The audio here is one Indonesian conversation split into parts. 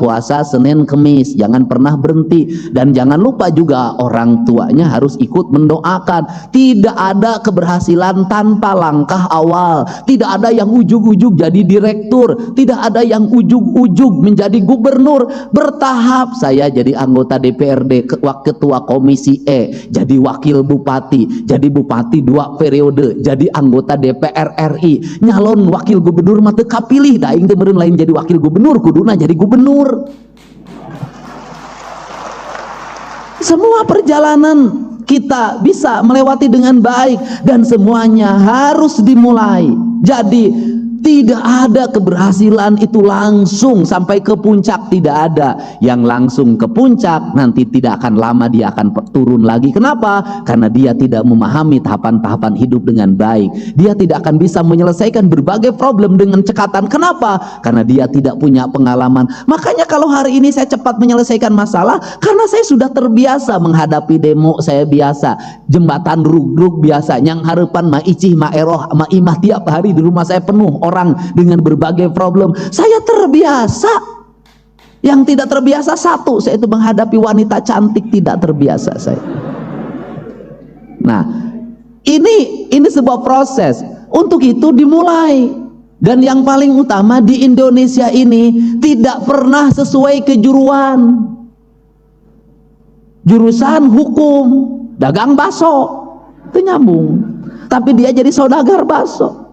puasa Senin Kemis, jangan pernah berhenti. Dan jangan lupa juga orang tuanya harus ikut mendoakan. Tidak ada keberhasilan tanpa langkah awal. Tidak ada yang ujug-ujug jadi direktur, tidak ada yang ujug-ujug menjadi gubernur. Bertahap, saya jadi anggota DPRD, ketua komisi E, jadi wakil bupati, jadi bupati 2 periode, jadi anggota DPR RI, nyalon wakil gubernur mah teu kapilih, da aing teu meureun lain jadi wakil gubernur, kuduna jadi gubernur. Semua perjalanan kita bisa melewati dengan baik, dan semuanya harus dimulai. Jadi tidak ada keberhasilan itu langsung sampai ke puncak, tidak ada. Yang langsung ke puncak nanti tidak akan lama dia akan turun lagi. Kenapa? Karena dia tidak memahami tahapan-tahapan hidup dengan baik. Dia tidak akan bisa menyelesaikan berbagai problem dengan cekatan. Kenapa? Karena dia tidak punya pengalaman. Makanya kalau hari ini saya cepat menyelesaikan masalah, karena saya sudah terbiasa menghadapi demo. Saya biasa jembatan rugrug biasa, yang harapan ma icih ma eroh ma imah tiap hari di rumah saya penuh orang dengan berbagai problem. Saya terbiasa. Yang tidak terbiasa satu, saya itu menghadapi wanita cantik, tidak terbiasa saya. Nah, ini sebuah proses. Untuk itu dimulai. Dan yang paling utama di Indonesia ini tidak pernah sesuai kejuruan. Jurusan hukum, dagang baso, itu nyambung. Tapi dia jadi saudagar baso.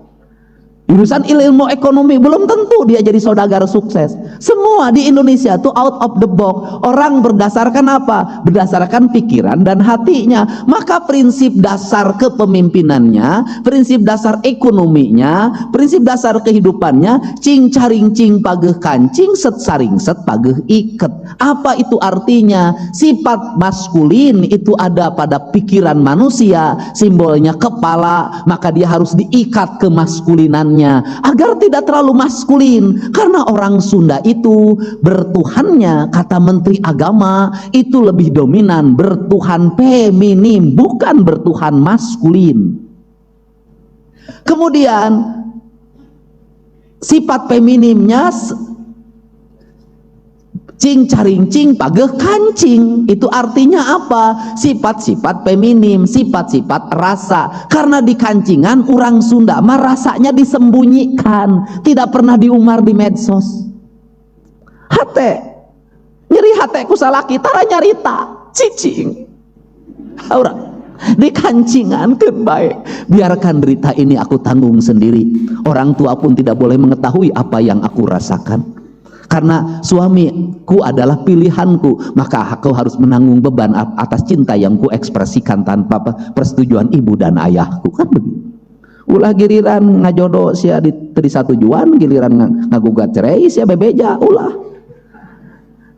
Jurusan ilmu ekonomi, belum tentu dia jadi saudagar sukses. Semua di Indonesia tuh out of the box. Orang berdasarkan apa? Berdasarkan pikiran dan hatinya. Maka prinsip dasar kepemimpinannya, prinsip dasar ekonominya, prinsip dasar kehidupannya, cing caring cing pageh kancing, set saring set pageh iket. Apa itu artinya? Sifat maskulin itu ada pada pikiran manusia, simbolnya kepala, maka dia harus diikat kemaskulinannya agar tidak terlalu maskulin. Karena orang Sunda itu bertuhannya, kata Menteri Agama, itu lebih dominan, bertuhan feminim, bukan bertuhan maskulin. Kemudian sifat feminimnya cing caring cing pageh kancing, itu artinya apa? Sifat-sifat feminim, sifat-sifat rasa. Karena di kancingan orang Sunda mah rasanya disembunyikan, tidak pernah diumar di medsos. Hate nyeri hate ku salaki tara nyarita cicing orang di kancingan keun bae, biarkan derita ini aku tanggung sendiri. Orang tua pun tidak boleh mengetahui apa yang aku rasakan. Karena suamiku adalah pilihanku, maka aku harus menanggung beban atas cinta yang ku ekspresikan tanpa persetujuan ibu dan ayahku. Kan begitu. Ulah giliran ngajodoh sia di satujuan, giliran ngagugat cerai sia bebeja, ulah.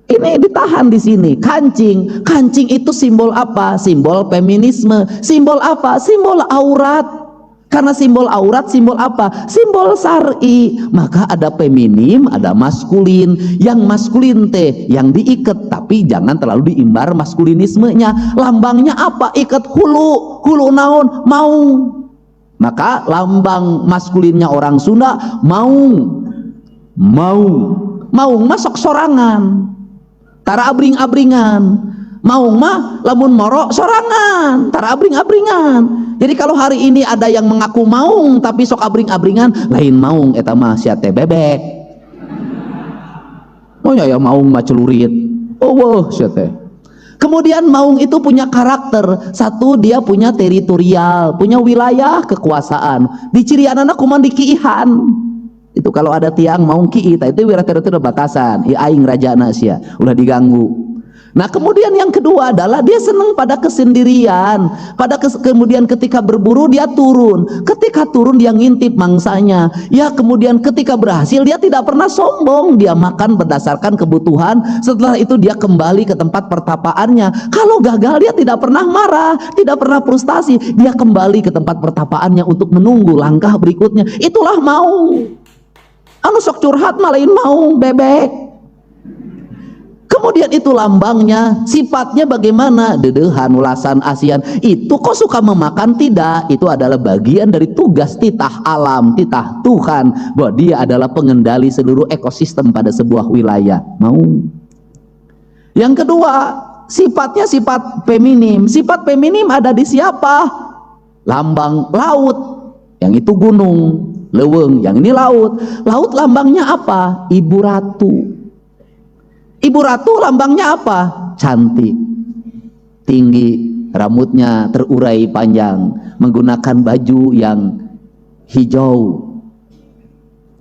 Ini ditahan di sini. Kancing, kancing itu simbol apa? Simbol feminisme. Simbol apa? Simbol aurat. Karena simbol aurat, simbol apa? Simbol syar'i. Maka ada feminim, ada maskulin. Yang maskulin teh yang diikat, tapi jangan terlalu diimbar maskulinismenya. Lambangnya apa? Ikat hulu. Hulu naon? Maung. Maka lambang maskulinnya orang Sunda maung. Maung. Maung masuk sorangan. Tara abring-abringan. Maung mah lamun moro sorangan, tara abring-abringan. Jadi kalau hari ini ada yang mengaku maung tapi sok abring-abringan, lain maung eta mah sia teh bebek. Oh ya maung mah celurit. Oh wah sia teh. Kemudian maung itu punya karakter. Satu, dia punya teritorial, punya wilayah kekuasaan. Di cirianana kumaha di kiihan. Itu kalau ada tiang maung kiih, itu wilayah teritorial batasan. I aing rajana sia, ulah diganggu. Nah kemudian yang kedua adalah dia senang pada kesendirian. Kemudian ketika berburu dia turun. Ketika turun dia ngintip mangsanya. Ya kemudian ketika berhasil dia tidak pernah sombong. Dia makan berdasarkan kebutuhan. Setelah itu dia kembali ke tempat pertapaannya. Kalau gagal dia tidak pernah marah, tidak pernah frustasi. Dia kembali ke tempat pertapaannya untuk menunggu langkah berikutnya. Itulah maung. Anu sok curhat malah maung bebek. Kemudian itu lambangnya, sifatnya bagaimana? Dedehan, ulasan, asian. Itu kok suka memakan? Tidak. Itu adalah bagian dari tugas titah alam, titah Tuhan, bahwa dia adalah pengendali seluruh ekosistem pada sebuah wilayah. Mau? Yang kedua, sifatnya sifat feminim. Sifat feminim ada di siapa? Lambang laut, yang itu gunung, leuweung, yang ini laut. Laut lambangnya apa? Ibu ratu. Ibu ratu lambangnya apa? Cantik, tinggi, rambutnya terurai panjang, menggunakan baju yang hijau,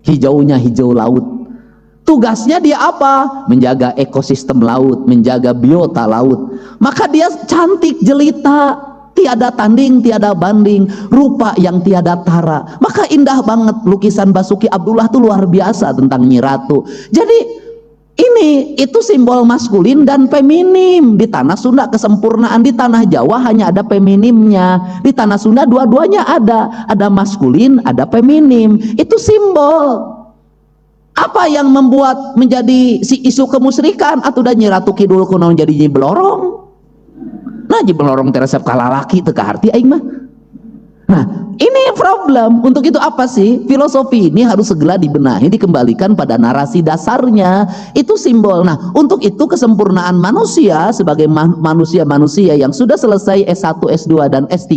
hijaunya hijau laut. Tugasnya dia apa? Menjaga ekosistem laut, menjaga biota laut. Maka dia cantik jelita, tiada tanding, tiada banding, rupa yang tiada tara. Maka indah banget lukisan Basuki Abdullah itu luar biasa tentang Nyi Ratu. Jadi itu simbol maskulin dan feminim. Di tanah Sunda kesempurnaan, di tanah Jawa hanya ada feminimnya. Di tanah Sunda dua-duanya ada maskulin, ada feminim. Itu simbol. Apa yang membuat menjadi si isu kemusyrikan? Atuh da Nyi Ratu Kidul kunaon jadi Nyi Belorong. Nah, Nyi Belorong teresep kalalaki teu kaharti aing mah. Nah, ini problem. Untuk itu apa sih? Filosofi ini harus segera dibenahi, dikembalikan pada narasi dasarnya. Itu simbol. Nah, untuk itu kesempurnaan manusia sebagai manusia-manusia yang sudah selesai S1, S2, dan S3,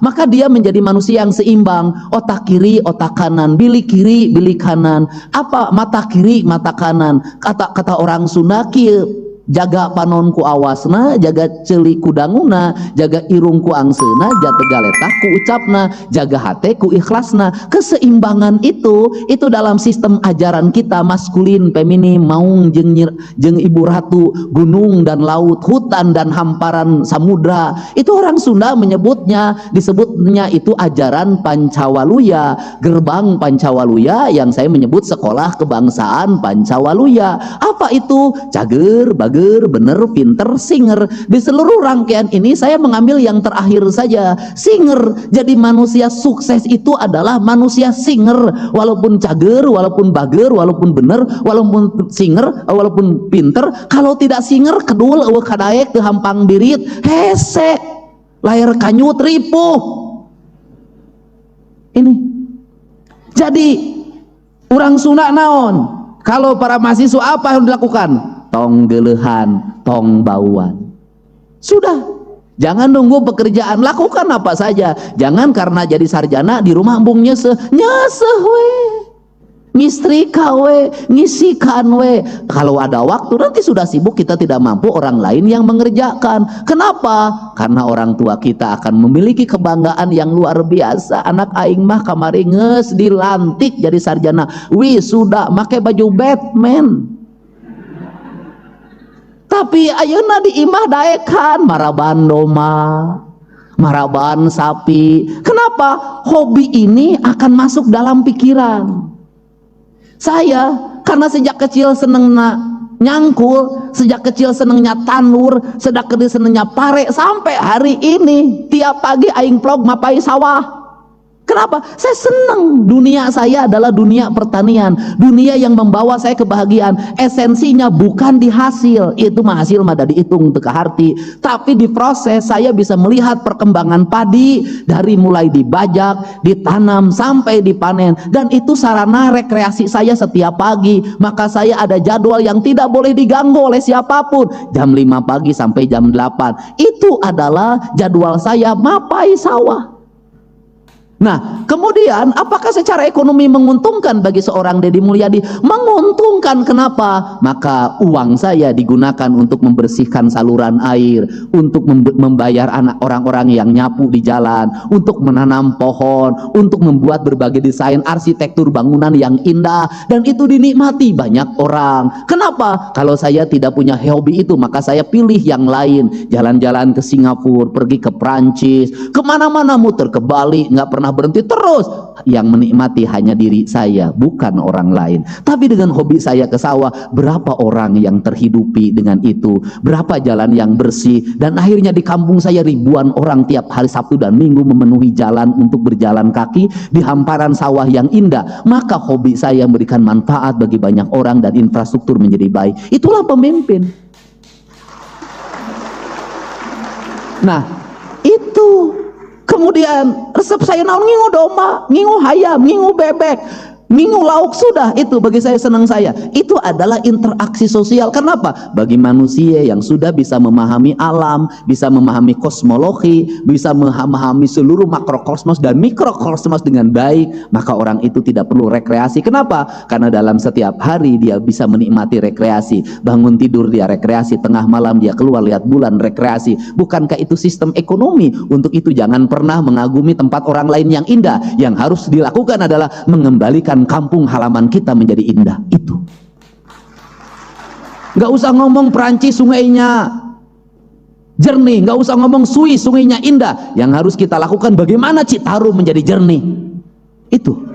maka dia menjadi manusia yang seimbang. Otak kiri, otak kanan, bilik kiri, bilik kanan. Apa? Mata kiri, mata kanan. Kata orang Sunda kieu, jaga panon ku awasna, jaga ceuli ku danguna, jaga irung ku angsena, jaga galetah ku ucapna, jaga hate ku ikhlasna. Keseimbangan itu dalam sistem ajaran kita, maskulin, feminim, maung jeung ibu ratu, gunung dan laut, hutan dan hamparan samudra. Itu orang Sunda disebutnya itu ajaran Pancawaluya, gerbang Pancawaluya, yang saya menyebut sekolah kebangsaan Pancawaluya. Apa itu? Cager, bager, bener, pinter, singer. Di seluruh rangkaian ini saya mengambil yang terakhir saja, singer. Jadi manusia sukses itu adalah manusia singer. Walaupun cager, walaupun bager, walaupun bener, walaupun singer, walaupun pinter. Kalau tidak singer, kedul eueuh kadaek teu hampang birit, hese, layar kanyut ripuh. Ini. Jadi orang Sunda naon? Kalau para mahasiswa apa yang dilakukan? Tong gelehan, tong bauan. Sudah, jangan nunggu pekerjaan, lakukan apa saja. Jangan karena jadi sarjana di rumah embung nyeseh we, ngistrika we, ngisikan we. Kalau ada waktu nanti sudah sibuk, kita tidak mampu, orang lain yang mengerjakan. Kenapa? Karena orang tua kita akan memiliki kebanggaan yang luar biasa. Anak aing mah kamari geus dilantik jadi sarjana wisuda make baju Batman. Tapi ayeuna di imah daekan maraban domba, maraban sapi. Kenapa? Hobi ini akan masuk dalam pikiran saya, karena sejak kecil seneng nyangkul, sejak kecil senengnya tanur, sejak kecil senengnya pare, sampai hari ini tiap pagi aing vlog mapai sawah. Kenapa? Saya senang. Dunia saya adalah dunia pertanian, dunia yang membawa saya kebahagiaan. Esensinya bukan di hasil, itu mah hasil mah da dihitung teu kaharti, tapi di proses. Saya bisa melihat perkembangan padi dari mulai dibajak, ditanam sampai dipanen, dan itu sarana rekreasi saya setiap pagi. Maka saya ada jadwal yang tidak boleh diganggu oleh siapapun. Jam 5 pagi sampai jam 8 itu adalah jadwal saya mapai sawah. Nah, kemudian apakah secara ekonomi menguntungkan bagi seorang Deddy Mulyadi? Menguntungkan. Kenapa? Maka uang saya digunakan untuk membersihkan saluran air, untuk membayar anak orang-orang yang nyapu di jalan, untuk menanam pohon, untuk membuat berbagai desain arsitektur bangunan yang indah, dan itu dinikmati banyak orang. Kenapa? Kalau saya tidak punya hobi itu, maka saya pilih yang lain. Jalan-jalan ke Singapura, pergi ke Prancis, kemana-mana muter ke Bali, nggak pernah berhenti. Terus yang menikmati hanya diri saya, bukan orang lain. Tapi dengan hobi saya ke sawah, berapa orang yang terhidupi dengan itu, berapa jalan yang bersih, dan akhirnya di kampung saya ribuan orang tiap hari Sabtu dan Minggu memenuhi jalan untuk berjalan kaki di hamparan sawah yang indah. Maka hobi saya memberikan manfaat bagi banyak orang dan infrastruktur menjadi baik. Itulah pemimpin. Nah, itu. Kemudian resep saya naon ngingu domba, ngingu hayam, ngingu bebek, ngingu lauk, sudah itu bagi saya senang saya. Itu adalah interaksi sosial. Kenapa? Bagi manusia yang sudah bisa memahami alam, bisa memahami kosmologi, bisa memahami seluruh makrokosmos dan mikrokosmos dengan baik, maka orang itu tidak perlu rekreasi. Kenapa? Karena dalam setiap hari dia bisa menikmati rekreasi. Bangun tidur dia rekreasi, tengah malam dia keluar lihat bulan rekreasi. Bukankah itu sistem ekonomi? Untuk itu jangan pernah mengagumi tempat orang lain yang indah. Yang harus dilakukan adalah mengembalikan kampung halaman kita menjadi indah. Itu nggak usah ngomong Perancis sungainya jernih, nggak usah ngomong Swiss sungainya indah. Yang harus kita lakukan bagaimana Citarum menjadi jernih. Itu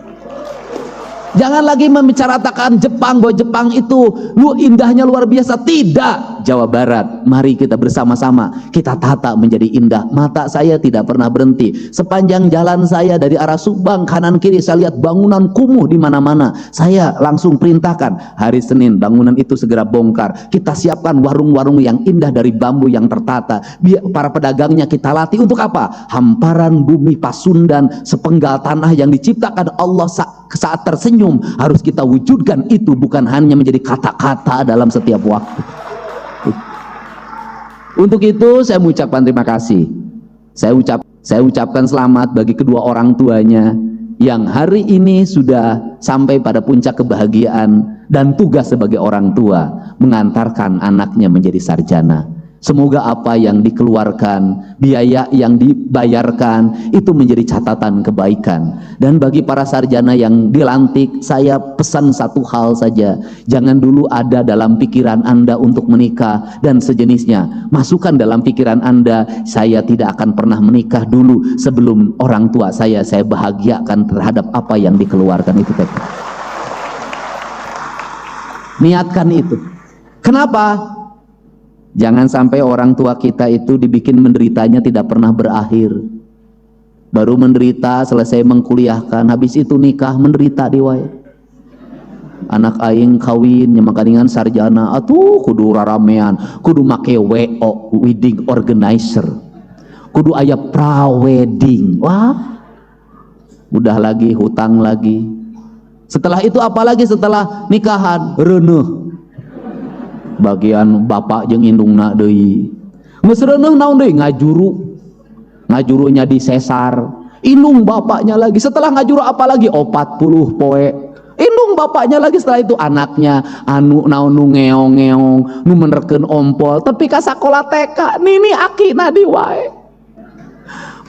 jangan lagi membicarakan Jepang, bahwa Jepang itu indahnya luar biasa. Tidak, Jawa Barat, mari kita bersama-sama kita tata menjadi indah. Mata saya tidak pernah berhenti sepanjang jalan saya dari arah Subang kanan kiri. Saya lihat bangunan kumuh di mana-mana. Saya langsung perintahkan hari Senin bangunan itu segera bongkar. Kita siapkan warung-warung yang indah dari bambu yang tertata. Biar para pedagangnya kita latih untuk apa? Hamparan bumi Pasundan, sepenggal tanah yang diciptakan Allah saat tersenyum, harus kita wujudkan itu, bukan hanya menjadi kata-kata dalam setiap waktu. Untuk itu saya mengucapkan terima kasih. Saya ucapkan selamat bagi kedua orang tuanya yang hari ini sudah sampai pada puncak kebahagiaan dan tugas sebagai orang tua mengantarkan anaknya menjadi sarjana. Semoga apa yang dikeluarkan, biaya yang dibayarkan itu menjadi catatan kebaikan. Dan bagi para sarjana yang dilantik, saya pesan satu hal saja. Jangan dulu ada dalam pikiran Anda untuk menikah dan sejenisnya. Masukkan dalam pikiran Anda, saya tidak akan pernah menikah dulu sebelum orang tua saya bahagiakan terhadap apa yang dikeluarkan itu. Niatkan itu. Kenapa? Jangan sampai orang tua kita itu dibikin menderitanya tidak pernah berakhir. Baru menderita selesai mengkuliahkan, habis itu nikah menderita diwae. Anak aing kawin nyamakaningan sarjana, atuh kudu raramean, kudu make WO, wedding organizer, kudu aya pra-wedding. Wah, udah lagi hutang lagi. Setelah itu apalagi setelah nikahan? Reuneuh. Bagian bapak jeung indungna deui geus reuneuh naon deui ngajurunya di sesar, indung bapaknya lagi. Setelah ngajuru apa lagi? 40 poe indung bapaknya lagi. Setelah itu anaknya anu naon nu ngeong-ngeong nu menerkeun ompol tapi ka sakola TK nini akina di wae.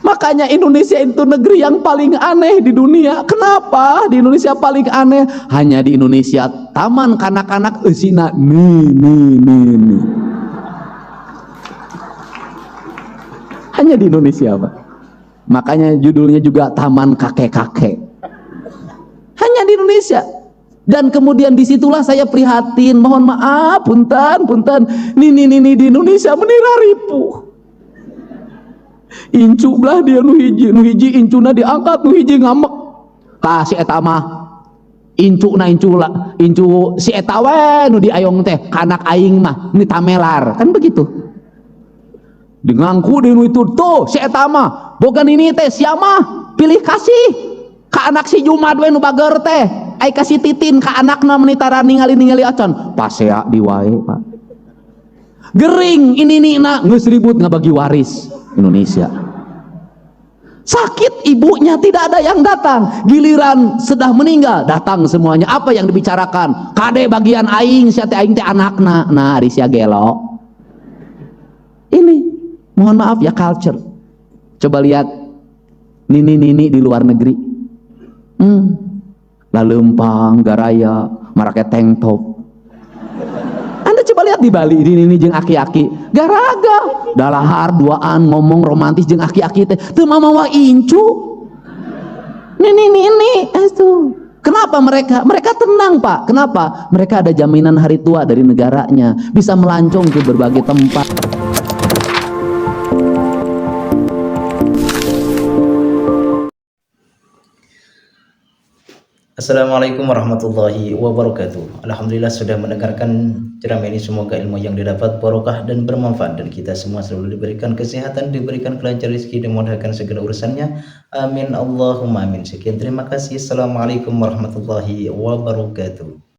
Makanya Indonesia itu negeri yang paling aneh di dunia. Kenapa di Indonesia paling aneh? Hanya di Indonesia taman kanak-kanak eusina nih. Hanya di Indonesia, Pak. Makanya judulnya juga taman kakek-kakek. Hanya di Indonesia. Dan kemudian disitulah saya prihatin. Mohon maaf, punten. Nini di Indonesia menira ripuh. Incu belah dia nu hiji incuna diangkat, nu hiji ngamek ka si eta mah incu si eta we nu diayong teh kanak aing mah ni tamelar, kan begitu diganggu di nu itu tuh si eta mah boga ini teh sia mah pilih kasih ka anak si Jumat we nu bager teh ai kasih titin ka anakna menitara ningali acan pasea di wae Pak gering ini geus ribut ngabagi waris. Indonesia sakit ibunya tidak ada yang datang, giliran sudah meninggal datang semuanya. Apa yang dibicarakan? Kade bagian aing sia teh aing teh anakna. Nah ari sia gelo. Ini mohon maaf ya culture. Coba lihat nini di luar negeri. Laleumpang garaya marake tank top. Anda coba lihat di Bali ini jeung aki-aki garaga dalahar duaan ngomong romantis jeung aki-aki teh teu mamawa incu ini itu. Kenapa mereka tenang Pak? Kenapa? Mereka ada jaminan hari tua dari negaranya, bisa melancong ke berbagai tempat. Assalamualaikum warahmatullahi wabarakatuh. Alhamdulillah sudah mendengarkan ceramah ini, semoga ilmu yang didapat barokah dan bermanfaat, dan kita semua selalu diberikan kesehatan, diberikan kelancaran rezeki, dimudahkan segala urusannya. Amin Allahumma amin. Sekian, terima kasih. Assalamualaikum warahmatullahi wabarakatuh.